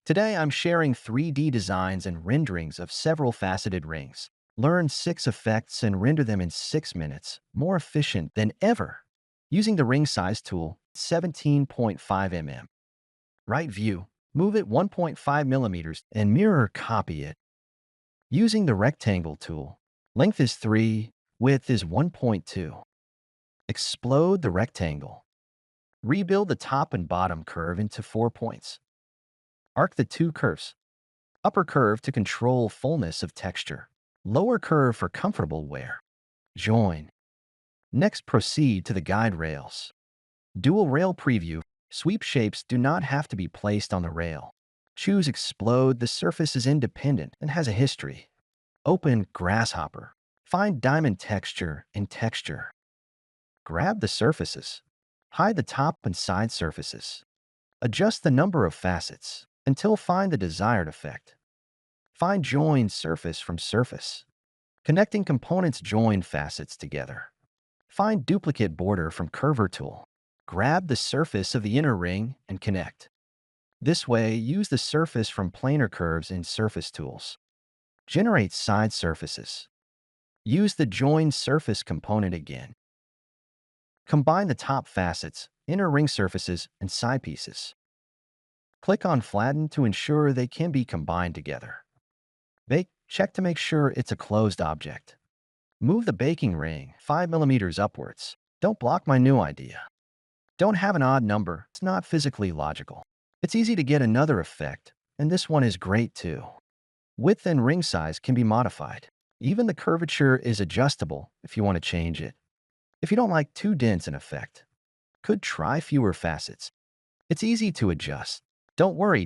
Today I'm sharing 3D designs and renderings of several faceted rings. Learn 6 effects and render them in 6 minutes, more efficient than ever. Using the ring size tool, 17.5 mm. Right view, move it 1.5 millimeters and mirror copy it. Using the rectangle tool, length is 3, width is 1.2. Explode the rectangle. Rebuild the top and bottom curve into 4 points. Arc the 2 curves. Upper curve to control fullness of texture. Lower curve for comfortable wear. Join. Next, proceed to the guide rails. Dual rail preview. Sweep shapes do not have to be placed on the rail. Choose Explode. The surface is independent and has a history. Open Grasshopper. Find diamond texture in texture. Grab the surfaces. Hide the top and side surfaces. Adjust the number of facets until find the desired effect. Find join surface from surface. Connecting components join facets together. Find duplicate border from curver tool. Grab the surface of the inner ring and connect. This way, use the surface from planar curves in surface tools. Generate side surfaces. Use the join surface component again. Combine the top facets, inner ring surfaces, and side pieces. Click on Flatten to ensure they can be combined together. Bake, check to make sure it's a closed object. Move the baking ring 5 millimeters upwards. Don't block my new idea. Don't have an odd number, it's not physically logical. It's easy to get another effect, and this one is great too. Width and ring size can be modified. Even the curvature is adjustable if you want to change it. If you don't like too dense an effect, could try fewer facets. It's easy to adjust. Don't worry,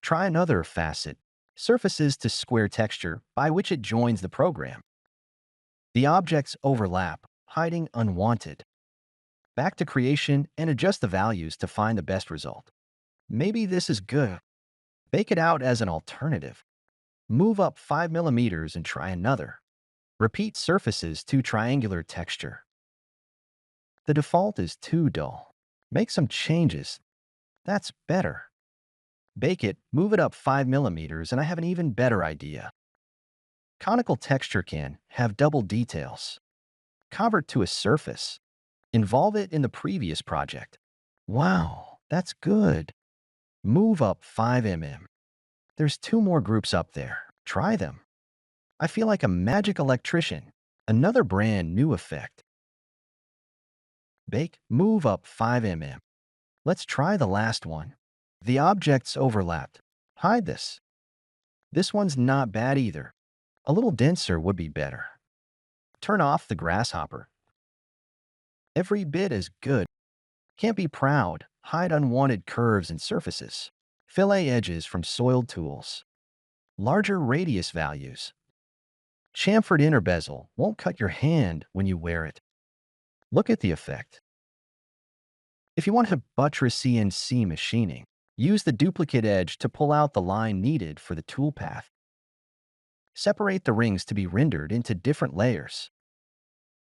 Try another facet, surfaces to square texture by which it joins the program. The objects overlap, hiding unwanted. Back to creation and adjust the values to find the best result. Maybe this is good. Bake it out as an alternative. Move up 5 millimeters and try another. Repeat surfaces to triangular texture. The default is too dull. Make some changes. That's better. Bake it, move it up 5 millimeters, and I have an even better idea. Conical texture can have double details. Convert to a surface. Involve it in the previous project. Wow, that's good. Move up 5 mm. There's 2 more groups up there. Try them. I feel like a magic electrician. Another brand new effect. Bake, move up 5 mm. Let's try the last one. The objects overlapped. Hide this. This one's not bad either. A little denser would be better. Turn off the grasshopper. Every bit is good. Can't be proud. Hide unwanted curves and surfaces. Fillet edges from soiled tools. Larger radius values. Chamfered inner bezel won't cut your hand when you wear it. Look at the effect. If you want to buttress CNC machining, use the duplicate edge to pull out the line needed for the toolpath. Separate the rings to be rendered into different layers.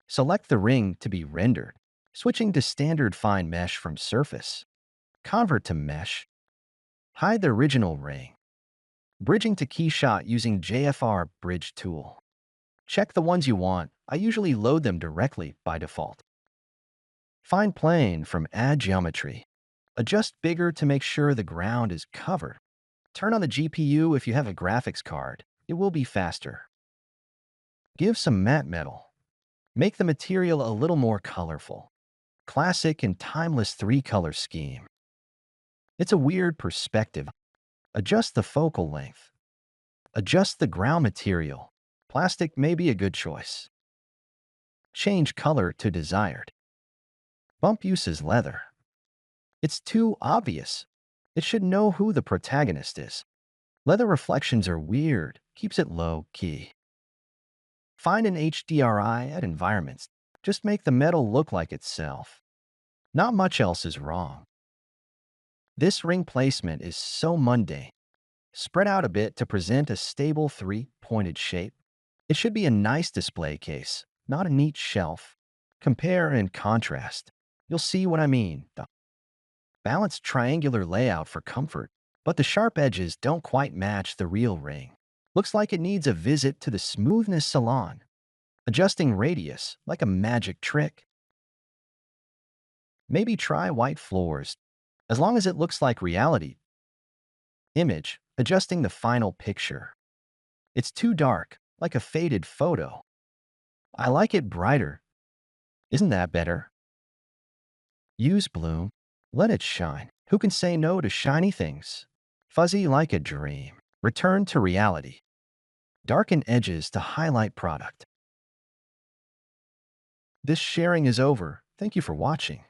Select the ring to be rendered, switching to standard fine mesh from surface. Convert to mesh. Hide the original ring. Bridging to Keyshot using JFR Bridge tool. Check the ones you want. I usually load them directly by default. Find plane from Add Geometry. Adjust bigger to make sure the ground is covered. Turn on the GPU if you have a graphics card. It will be faster. Give some matte metal. Make the material a little more colorful. Classic and timeless 3-color scheme. It's a weird perspective. Adjust the focal length. Adjust the ground material. Plastic may be a good choice. Change color to desired. Bump uses leather. It's too obvious. It should know who the protagonist is. Leather reflections are weird. Keeps it low key. Find an HDRI at environments. Just make the metal look like itself. Not much else is wrong. This ring placement is so mundane. Spread out a bit to present a stable 3-pointed shape. It should be a nice display case, not a neat shelf. Compare and contrast. You'll see what I mean. Balanced triangular layout for comfort. but the sharp edges don't quite match the real ring. Looks like it needs a visit to the smoothness salon, adjusting radius like a magic trick. Maybe try white floors, as long as it looks like reality. Image, adjusting the final picture. It's too dark, like a faded photo. I like it brighter. Isn't that better? Use bloom. Let it shine. Who can say no to shiny things? Fuzzy like a dream. Return to reality. Darken edges to highlight product. This sharing is over. Thank you for watching.